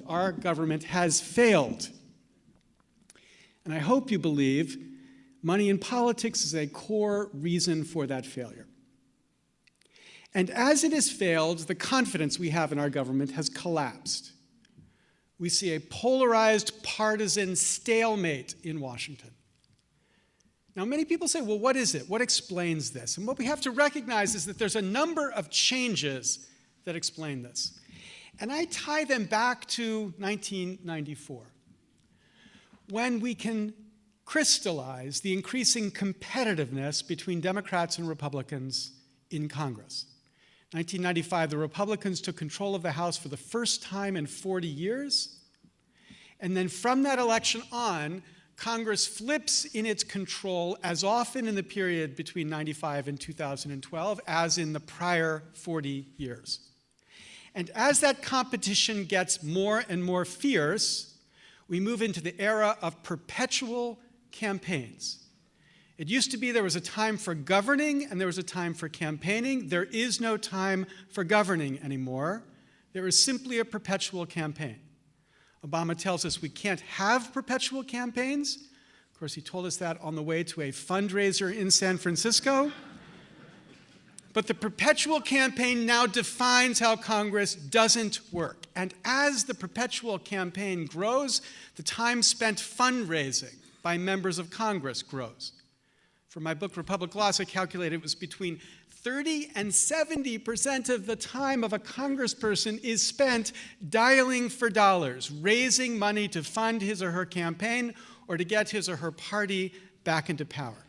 our government has failed. And I hope you believe money in politics is a core reason for that failure. And as it has failed, the confidence we have in our government has collapsed. We see a polarized partisan stalemate in Washington. Now, many people say, well, what is it? What explains this? And what we have to recognize is that there's a number of changes that explain this. And I tie them back to 1994, when we can crystallize the increasing competitiveness between Democrats and Republicans in Congress. 1995, the Republicans took control of the House for the first time in 40 years. And then from that election on, Congress flips in its control as often in the period between 95 and 2012 as in the prior 40 years. And as that competition gets more and more fierce, we move into the era of perpetual campaigns. It used to be there was a time for governing and there was a time for campaigning. There is no time for governing anymore. There is simply a perpetual campaign. Obama tells us we can't have perpetual campaigns. Of course, he told us that on the way to a fundraiser in San Francisco. But the perpetual campaign now defines how Congress doesn't work. And as the perpetual campaign grows, the time spent fundraising by members of Congress grows. For my book, Republic Loss, I calculated it was between 30 and 70% of the time of a congressperson is spent dialing for dollars, raising money to fund his or her campaign or to get his or her party back into power.